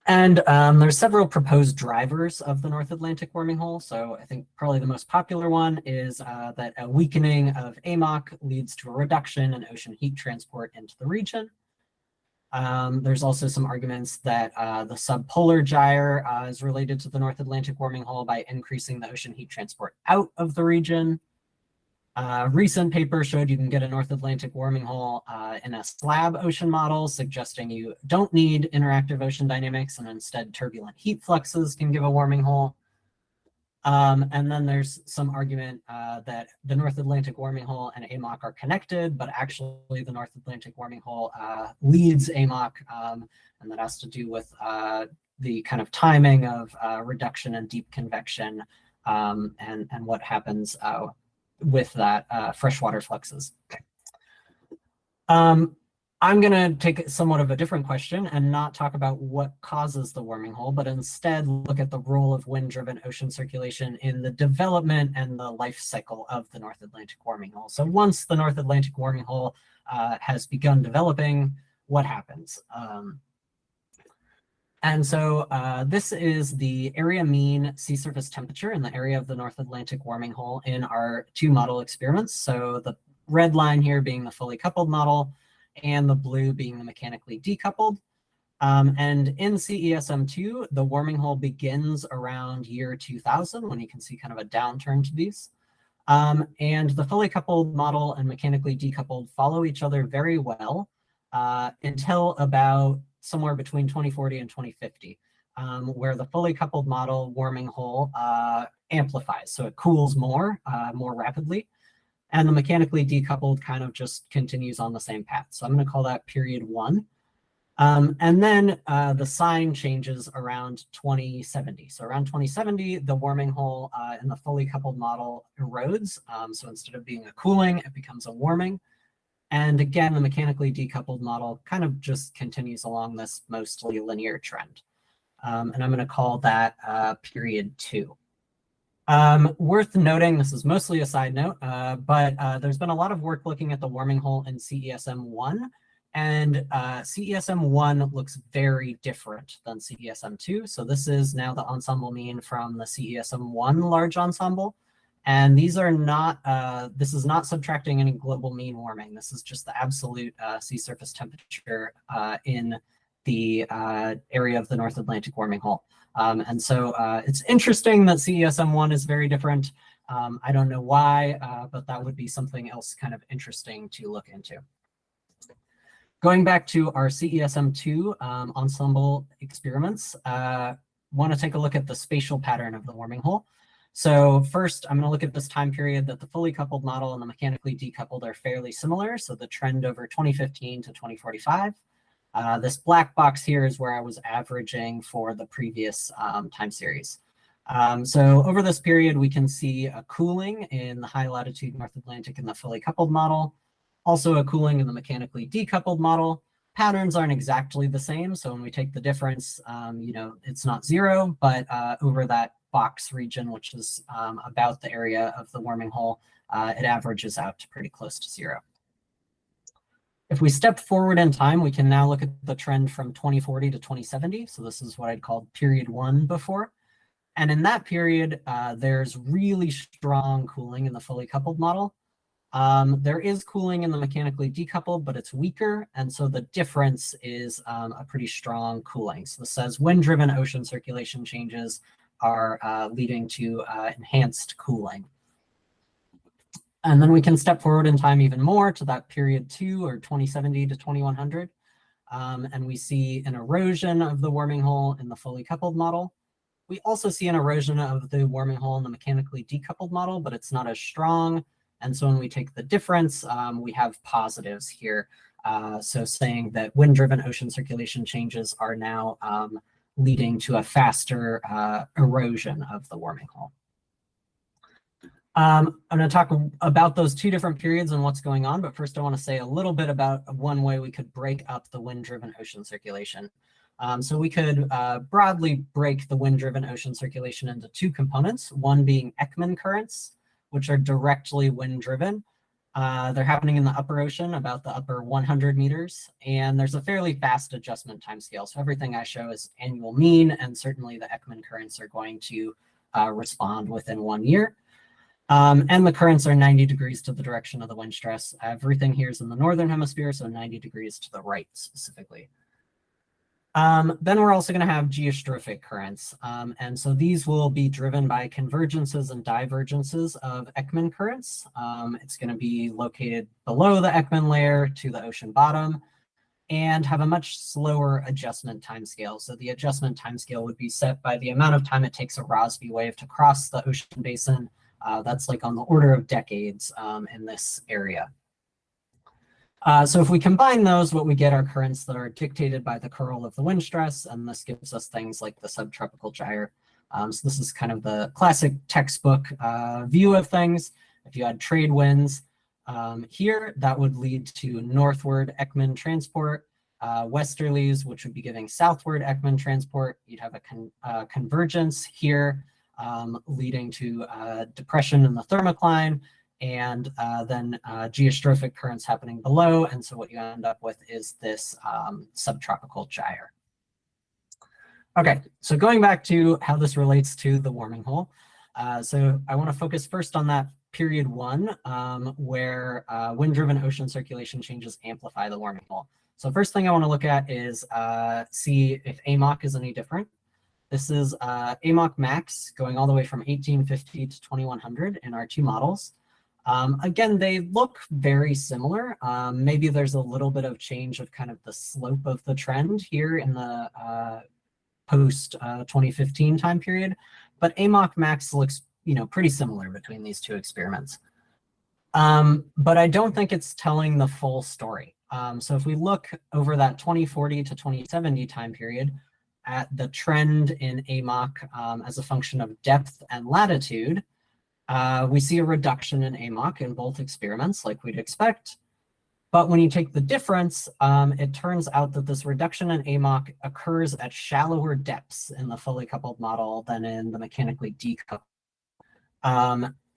And there's several proposed drivers of the North Atlantic warming hole. So I think probably the most popular one is that a weakening of AMOC leads to a reduction in ocean heat transport into the region. There's also some arguments that the subpolar gyre is related to the North Atlantic warming hole by increasing the ocean heat transport out of the region. Recent paper showed you can get a North Atlantic warming hole in a slab ocean model, suggesting you don't need interactive ocean dynamics, and instead turbulent heat fluxes can give a warming hole. And then there's some argument that the North Atlantic warming hole and AMOC are connected, but actually the North Atlantic warming hole leads AMOC, and that has to do with the kind of timing of reduction in deep convection and what happens with that freshwater fluxes. I'm going to take somewhat of a different question and not talk about what causes the warming hole, but instead look at the role of wind-driven ocean circulation in the development and the life cycle of the North Atlantic warming hole. So once the North Atlantic warming hole has begun developing, what happens? And so this is the area mean sea surface temperature in the area of the North Atlantic warming hole in our two model experiments. So the red line here being the fully coupled model, and the blue being the mechanically decoupled. And in CESM2, the warming hole begins around year 2000, when you can see kind of a downturn to these. And the fully coupled model and mechanically decoupled follow each other very well until about somewhere between 2040 and 2050, where the fully coupled model warming hole amplifies. So it cools more rapidly. And the mechanically decoupled kind of just continues on the same path. So I'm going to call that period 1. And then the sign changes around 2070. So around 2070, the warming hole in the fully coupled model erodes. So instead of being a cooling, it becomes a warming. And again, the mechanically decoupled model kind of just continues along this mostly linear trend. And I'm going to call that period 2. Worth noting, this is mostly a side note, but there's been a lot of work looking at the warming hole in CESM1, and CESM1 looks very different than CESM2. So this is now the ensemble mean from the CESM1 large ensemble, and these are not, this is not subtracting any global mean warming. This is just the absolute sea surface temperature in the area of the North Atlantic warming hole. And so it's interesting that CESM1 is very different. I don't know why, but that would be something else kind of interesting to look into. Going back to our CESM2 ensemble experiments, want to take a look at the spatial pattern of the warming hole. So first, I'm going to look at this time period that the fully coupled model and the mechanically decoupled are fairly similar. So the trend over 2015 to 2045. This black box here is where I was averaging for the previous time series. So over this period, we can see a cooling in the high latitude North Atlantic in the fully coupled model, also a cooling in the mechanically decoupled model. Patterns aren't exactly the same. So when we take the difference, it's not 0, but over that box region, which is about the area of the warming hole, it averages out to pretty close to 0. If we step forward in time, we can now look at the trend from 2040 to 2070. So this is what I'd called period 1 before. And in that period, there's really strong cooling in the fully coupled model. There is cooling in the mechanically decoupled, but it's weaker. And so the difference is a pretty strong cooling. So this says wind-driven ocean circulation changes are leading to enhanced cooling. And then we can step forward in time even more to that period 2, or 2070 to 2100. And we see an erosion of the warming hole in the fully coupled model. We also see an erosion of the warming hole in the mechanically decoupled model, but it's not as strong. And so when we take the difference, we have positives here. So saying that wind-driven ocean circulation changes are now leading to a faster erosion of the warming hole. I'm going to talk about those two different periods and what's going on, but first I want to say a little bit about one way we could break up the wind-driven ocean circulation. So we could broadly break the wind-driven ocean circulation into two components, one being Ekman currents, which are directly wind-driven. They're happening in the upper ocean, about the upper 100 meters, and there's a fairly fast adjustment timescale. So everything I show is annual mean, and certainly the Ekman currents are going to respond within 1 year. And the currents are 90 degrees to the direction of the wind stress. Everything here is in the northern hemisphere, so 90 degrees to the right specifically. Then we're also going to have geostrophic currents. And so these will be driven by convergences and divergences of Ekman currents. It's going to be located below the Ekman layer to the ocean bottom and have a much slower adjustment timescale. So the adjustment timescale would be set by the amount of time it takes a Rossby wave to cross the ocean basin. That's like on the order of decades in this area. So if we combine those, what we get are currents that are dictated by the curl of the wind stress, and this gives us things like the subtropical gyre. So this is kind of the classic textbook view of things. If you had trade winds here, that would lead to northward Ekman transport, westerlies, which would be giving southward Ekman transport. You'd have a convergence here, leading to depression in the thermocline, and then geostrophic currents happening below. And so what you end up with is this subtropical gyre. Okay, so going back to how this relates to the warming hole. So I want to focus first on that period 1, where wind-driven ocean circulation changes amplify the warming hole. So first thing I want to look at is see if AMOC is any different. This is AMOC max going all the way from 1850 to 2100 in our two models. Again, they look very similar. Maybe there's a little bit of change of kind of the slope of the trend here in the post 2015 time period, but AMOC max looks pretty similar between these two experiments. But I don't think it's telling the full story. So if we look over that 2040 to 2070 time period at the trend in AMOC as a function of depth and latitude, we see a reduction in AMOC in both experiments, like we'd expect. But when you take the difference, it turns out that this reduction in AMOC occurs at shallower depths in the fully coupled model than in the mechanically decoupled.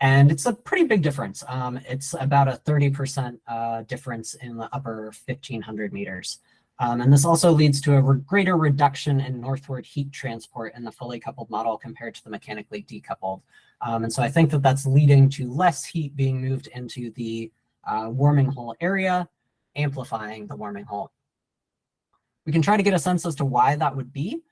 And it's a pretty big difference. It's about a 30% difference in the upper 1,500 meters. And this also leads to a greater reduction in northward heat transport in the fully coupled model compared to the mechanically decoupled. And so I think that that's leading to less heat being moved into the warming hole area, amplifying the warming hole. We can try to get a sense as to why that would be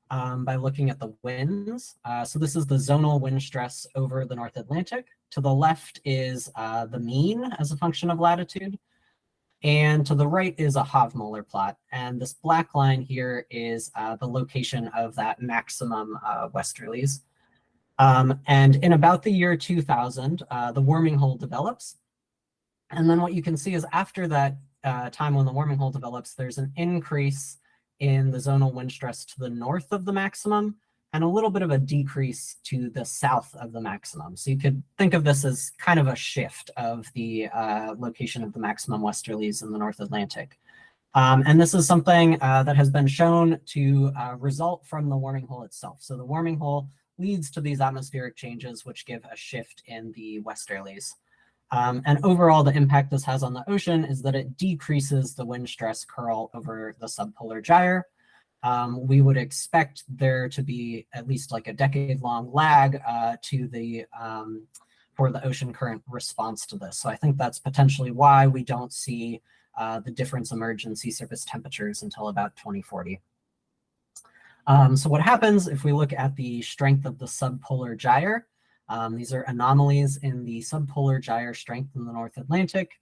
by looking at the winds. So this is the zonal wind stress over the North Atlantic. To the left is the mean as a function of latitude. And to the right is a Hofmöller plot. And this black line here is the location of that maximum westerlies. And in about the year 2000, the warming hole develops. And then what you can see is after that time when the warming hole develops, there's an increase in the zonal wind stress to the north of the maximum and a little bit of a decrease to the south of the maximum. So you could think of this as kind of a shift of the location of the maximum westerlies in the North Atlantic. And this is something that has been shown to result from the warming hole itself. So the warming hole leads to these atmospheric changes, which give a shift in the westerlies. And overall, the impact this has on the ocean is that it decreases the wind stress curl over the subpolar gyre. We would expect there to be at least like a decade-long lag to the for the ocean current response to this. So I think that's potentially why we don't see the difference emerge in sea surface temperatures until about 2040. So what happens if we look at the strength of the subpolar gyre? These are anomalies in the subpolar gyre strength in the North Atlantic.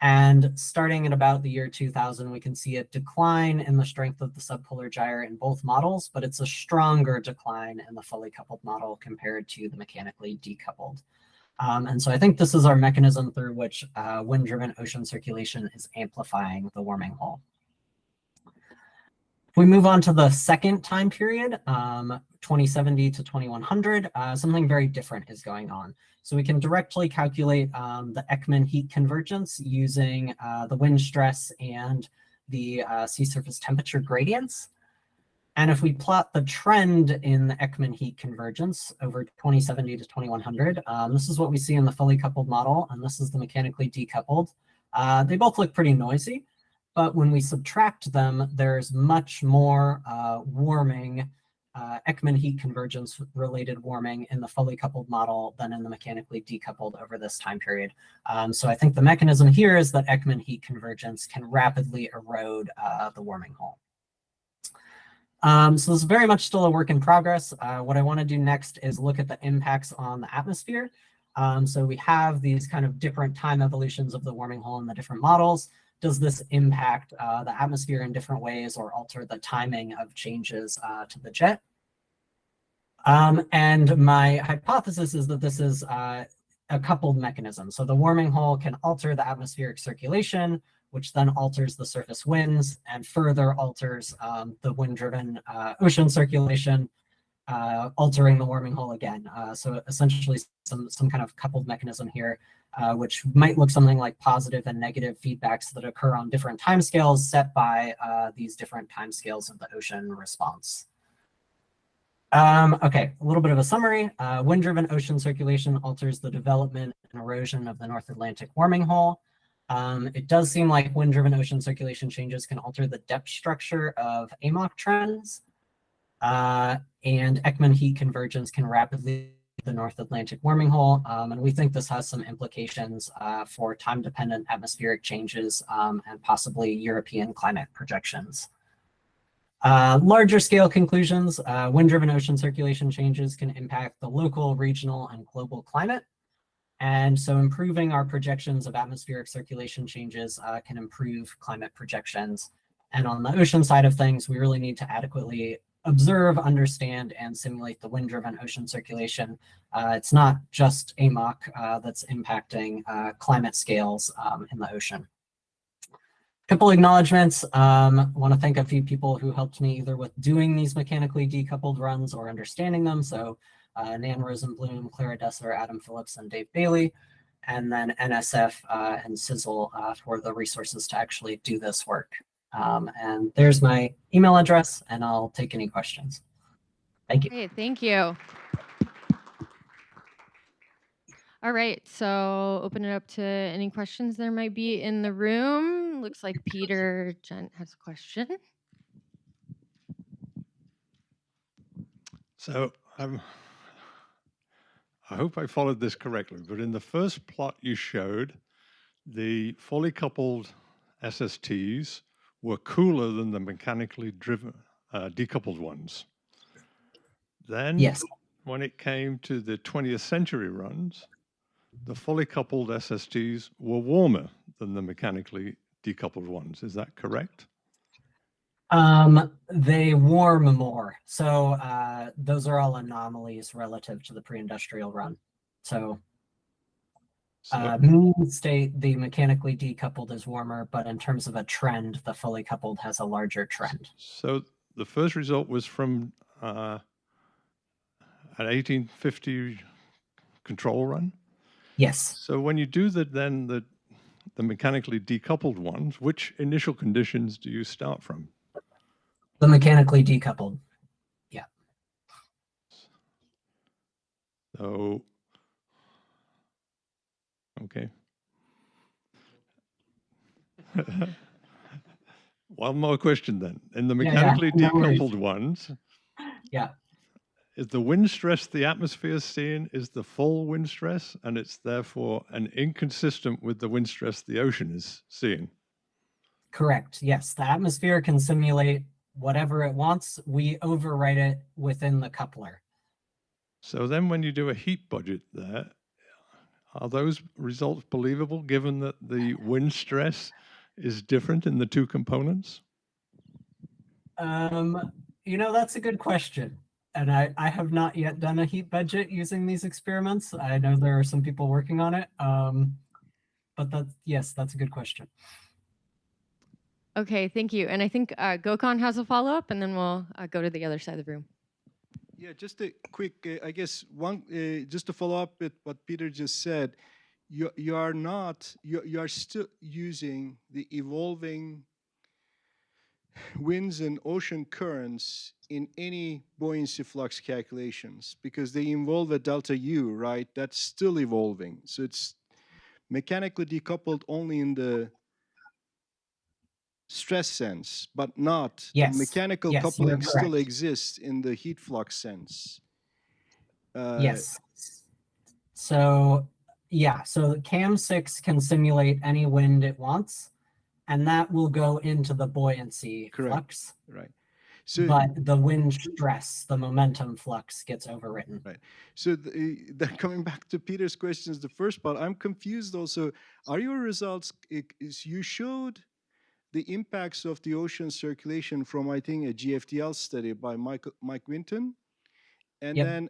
And starting at about the year 2000, we can see a decline in the strength of the subpolar gyre in both models, but it's a stronger decline in the fully coupled model compared to the mechanically decoupled. And so I think this is our mechanism through which wind-driven ocean circulation is amplifying the warming hole. If we move on to the second time period, 2070 to 2100, something very different is going on. So we can directly calculate the Ekman heat convergence using the wind stress and the sea surface temperature gradients. And if we plot the trend in the Ekman heat convergence over 2070 to 2100, this is what we see in the fully coupled model, and this is the mechanically decoupled. They both look pretty noisy, but when we subtract them, there's much more warming, Ekman heat convergence related warming in the fully coupled model than in the mechanically decoupled over this time period. So I think the mechanism here is that Ekman heat convergence can rapidly erode the warming hole. So this is very much still a work in progress. What I want to do next is look at the impacts on the atmosphere. So we have these kind of different time evolutions of the warming hole in the different models. Does this impact the atmosphere in different ways or alter the timing of changes to the jet? And my hypothesis is that this is a coupled mechanism. So the warming hole can alter the atmospheric circulation, which then alters the surface winds and further alters the wind-driven ocean circulation, altering the warming hole again. So essentially some kind of coupled mechanism here, which might look something like positive and negative feedbacks that occur on different timescales set by these different timescales of the ocean response. Okay, a little bit of a summary. Wind-driven ocean circulation alters the development and erosion of the North Atlantic warming hole. It does seem like wind-driven ocean circulation changes can alter the depth structure of AMOC trends. And Ekman heat convergence can rapidly the North Atlantic warming hole. And we think this has some implications for time-dependent atmospheric changes and possibly European climate projections. Larger scale conclusions, wind-driven ocean circulation changes can impact the local, regional, and global climate. And so improving our projections of atmospheric circulation changes can improve climate projections. And on the ocean side of things, we really need to adequately observe, understand, and simulate the wind-driven ocean circulation. It's not just AMOC that's impacting climate scales in the ocean. Couple acknowledgements. Want to thank a few people who helped me either with doing these mechanically decoupled runs or understanding them. So Nan Rosenblum, Clara Dessler, Adam Phillips, and Dave Bailey, and then NSF and Sizzle for the resources to actually do this work. And there's my email address, and I'll take any questions. Thank you. Great, thank you. All right, so open it up to any questions there might be in the room. Looks like Peter Gent has a question. So I hope I followed this correctly, but in the first plot you showed, the fully coupled SSTs were cooler than the mechanically driven decoupled ones. Then, yes, when it came to the 20th century runs, the fully coupled SSTs were warmer than the mechanically decoupled ones. Is that correct? They warm more. So those are all anomalies relative to the pre-industrial run. So mean state, the mechanically decoupled is warmer, but in terms of a trend, the fully coupled has a larger trend. So the first result was from an 1850 control run? Yes. So when you do the mechanically decoupled ones, which initial conditions do you start from? The mechanically decoupled. Yeah. So, okay. One more question then. In the mechanically decoupled ones, is the wind stress the atmosphere is seeing is the full wind stress, and it's therefore inconsistent with the wind stress the ocean is seeing? Correct. Yes, the atmosphere can simulate whatever it wants. We overwrite it within the coupler. So then when you do a heat budget there, are those results believable given that the wind stress is different in the two components? That's a good question. And I have not yet done a heat budget using these experiments. I know there are some people working on it. But yes, that's a good question. Okay, thank you. And I think Gokhan has a follow-up, and then we'll go to the other side of the room. Yeah, just a quick, I guess, just to follow up with what Peter just said, you are still using the evolving winds and ocean currents in any buoyancy flux calculations because they involve a delta U, right? That's still evolving. So it's mechanically decoupled only in the stress sense, but not Yes. the mechanical Yes, coupling you're still correct. exists in the heat flux sense. Yes. So yeah, so CAM6 can simulate any wind it wants, and that will go into the buoyancy flux. Right. So, but the wind stress, the momentum flux gets overwritten. Right. So coming back to Peter's questions, the first part, I'm confused also. Are your results, you showed the impacts of the ocean circulation from, I think, a GFDL study by Mike Winton. And then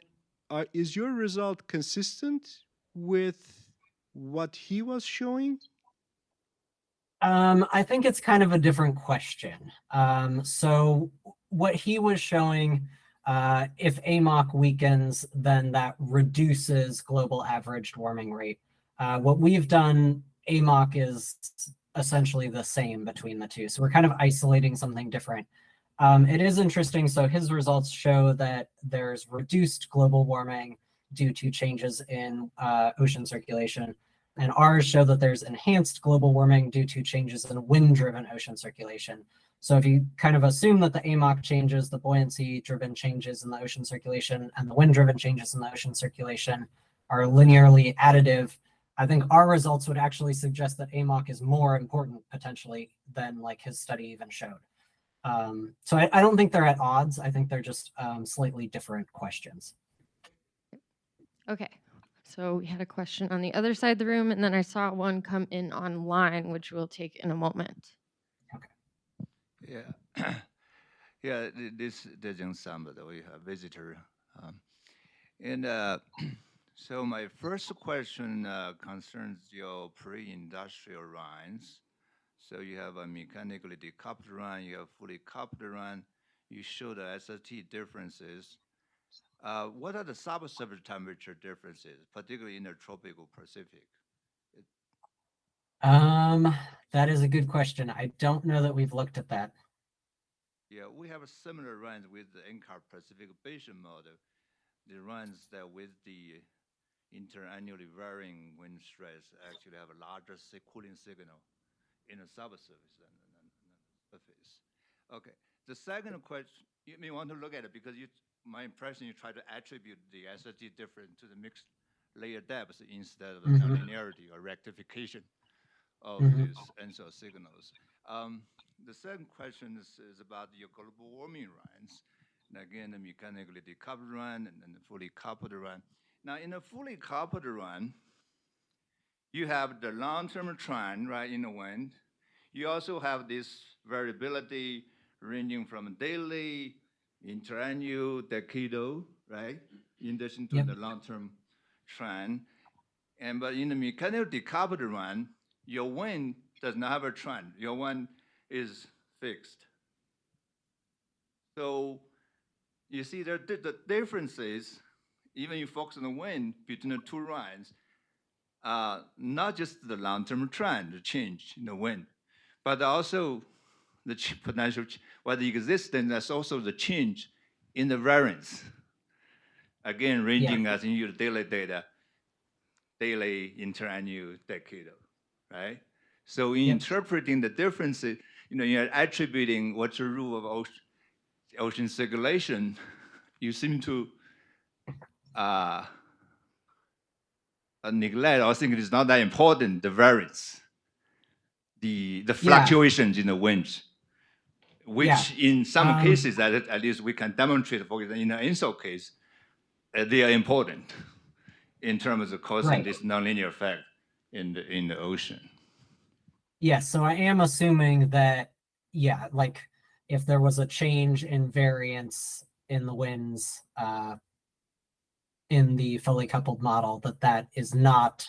is your result consistent with what he was showing? I think it's kind of a different question. So what he was showing, if AMOC weakens, then that reduces global averaged warming rate. What we've done, AMOC is essentially the same between the two. So we're kind of isolating something different. It is interesting. So his results show that there's reduced global warming due to changes in ocean circulation. And ours show that there's enhanced global warming due to changes in wind-driven ocean circulation. So if you kind of assume that the AMOC changes, the buoyancy-driven changes in the ocean circulation, and the wind-driven changes in the ocean circulation are linearly additive, I think our results would actually suggest that AMOC is more important potentially than like his study even showed. So I don't think they're at odds. I think they're just slightly different questions. Okay. So we had a question on the other side of the room, and then I saw one come in online, which we'll take in a moment. Okay. Yeah. Yeah, this doesn't sound, but we have a visitor. So my first question concerns your pre-industrial runs. So you have a mechanically decoupled run, you have fully coupled run. You show the SST differences. What are the subsurface temperature differences, particularly in the tropical Pacific? That is a good question. I don't know that we've looked at that. Yeah, we have a similar runs with the NCAR Pacific Basin model. The runs that with the interannually varying wind stress actually have a larger cooling signal in the subsurface than the surface. Okay, the second question, you may want to look at it because my impression you try to attribute the SST difference to the mixed layer depth instead of the nonlinearity or rectification of these ENSO signals. The second question is about your global warming runs. And again, the mechanically decoupled run and then the fully coupled run. Now, in a fully coupled run, you have the long-term trend, right, in the wind. You also have this variability ranging from daily, interannual, decadal, right, in addition to the long-term trend. But in the mechanically decoupled run, your wind does not have a trend. Your wind is fixed. So you see the differences, even you focus on the wind between the two runs, not just the long-term trend, the change in the wind, but also the potential, the existence, that's also the change in the variance. Again, ranging as in your daily data, daily, interannual, decadal, right? So in interpreting the differences, you're attributing what's the rule of ocean circulation. You seem to neglect or think it is not that important, the variance, the fluctuations in the winds, which in some cases, at least we can demonstrate, for example, in the ENSO case, they are important in terms of causing Right. this nonlinear effect in the ocean. Yes, so I am assuming that, yeah, like if there was a change in variance in the winds in the fully coupled model, that is not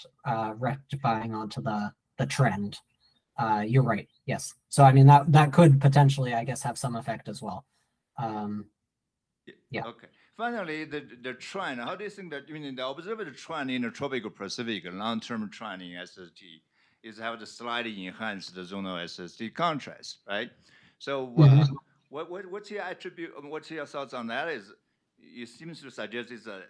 rectifying onto the trend. You're right, yes. So I mean, that could potentially, I guess, have some effect as well. Yeah. Okay. Finally, the trend, how do you think that, I mean, the observed trend in the tropical Pacific, long-term trend in SST, is have the slightly enhanced the zonal SST contrast, right? So what's your attribute, what's your thoughts on that? Is it seems to suggest it's a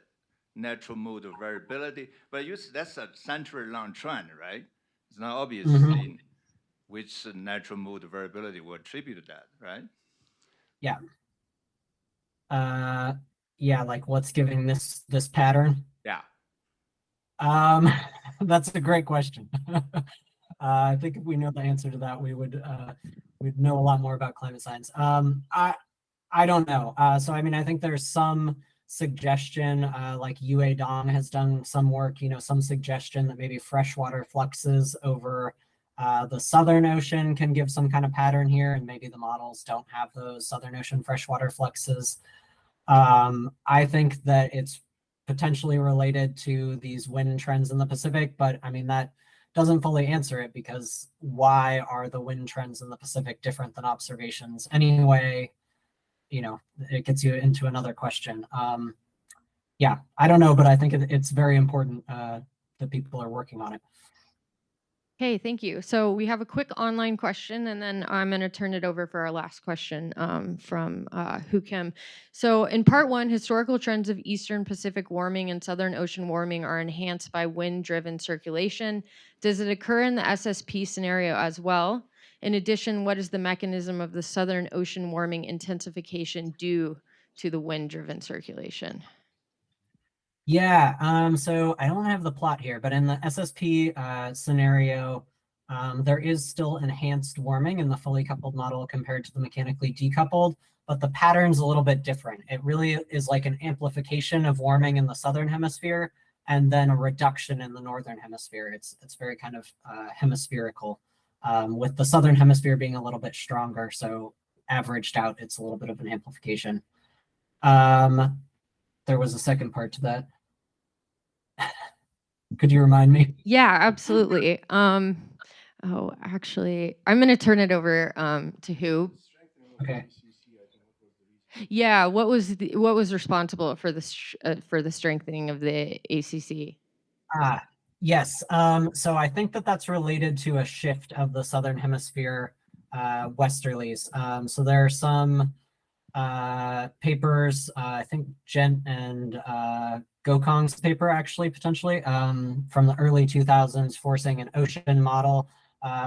natural mode of variability, but that's a century-long trend, right? It's not obvious in which natural mode of variability will attribute to that, right? Yeah. Yeah, like what's giving this pattern? Yeah. That's a great question. I think if we know the answer to that, we'd know a lot more about climate science. I don't know. So I mean, I think there's some suggestion, like Yue Dong has done some work, some suggestion that maybe freshwater fluxes over the Southern Ocean can give some kind of pattern here, and maybe the models don't have those Southern Ocean freshwater fluxes. I think that it's potentially related to these wind trends in the Pacific, but I mean, that doesn't fully answer it, because why are the wind trends in the Pacific different than observations anyway? It gets you into another question. Yeah, I don't know, but I think it's very important that people are working on it. Okay, thank you. So we have a quick online question, and then I'm going to turn it over for our last question from Hu Kim. So in part one, historical trends of Eastern Pacific warming and Southern Ocean warming are enhanced by wind-driven circulation. Does it occur in the SSP scenario as well? In addition, what is the mechanism of the Southern Ocean warming intensification due to the wind-driven circulation? Yeah, so I don't have the plot here, but in the SSP scenario, there is still enhanced warming in the fully coupled model compared to the mechanically decoupled, but the pattern's a little bit different. It really is like an amplification of warming in the Southern Hemisphere and then a reduction in the Northern Hemisphere. It's very kind of hemispherical, with the Southern Hemisphere being a little bit stronger, so averaged out, it's a little bit of an amplification. There was a second part to that. Could you remind me? Yeah, absolutely. Oh, actually, I'm going to turn it over to who? Okay. Yeah, what was responsible for the strengthening of the ACC? Yes. So I think that's related to a shift of the Southern Hemisphere westerlies. So there are some papers, I think Gent and Gokong's paper, actually, potentially, from the early 2000s, forcing an ocean model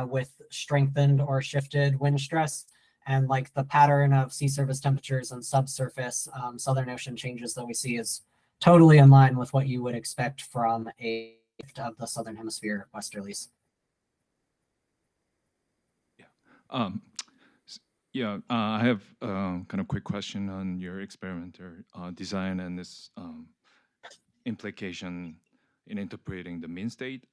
with strengthened or shifted wind stress. And like the pattern of sea surface temperatures and subsurface Southern Ocean changes that we see is totally in line with what you would expect from a shift of the Southern Hemisphere westerlies. Yeah. I have kind of quick question on your experimenter design and this implication in interpreting the mean state.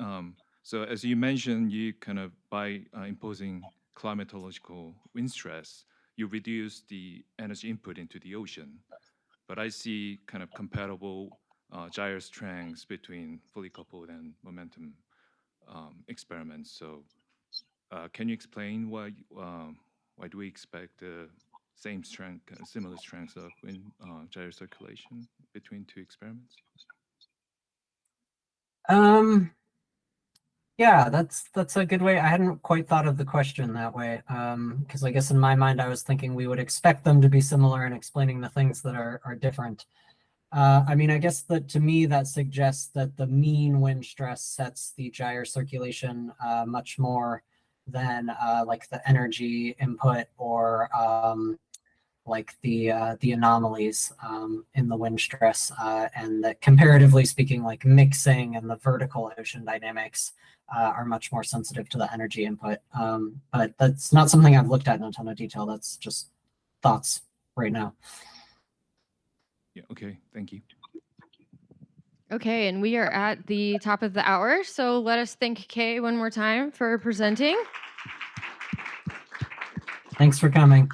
So as you mentioned, you kind of, by imposing climatological wind stress, you reduce the energy input into the ocean. But I see kind of compatible gyro strengths between fully coupled and momentum experiments. So can you explain why do we expect the same strength, similar strengths of wind gyro circulation between two experiments? Yeah, that's a good way. I hadn't quite thought of the question that way, because I guess in my mind I was thinking we would expect them to be similar in explaining the things that are different. I mean, I guess that to me that suggests that the mean wind stress sets the gyre circulation much more than like the energy input or like the anomalies in the wind stress, and that comparatively speaking, like mixing and the vertical ocean dynamics are much more sensitive to the energy input. But that's not something I've looked at in a ton of detail. That's just thoughts right now. Yeah, okay, thank you. Okay, and we are at the top of the hour, so let us thank Kay one more time for presenting. Thanks for coming.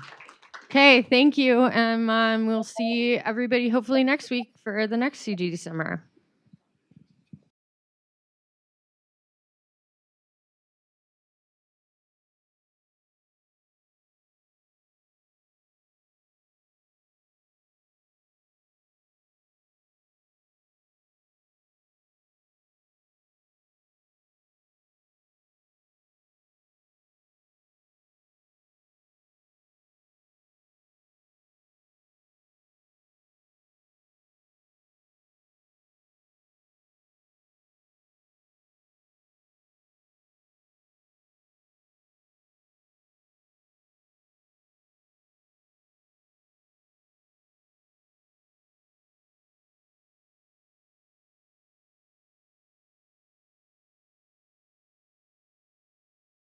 Okay, thank you, and we'll see everybody hopefully next week for the next CGD Seminar.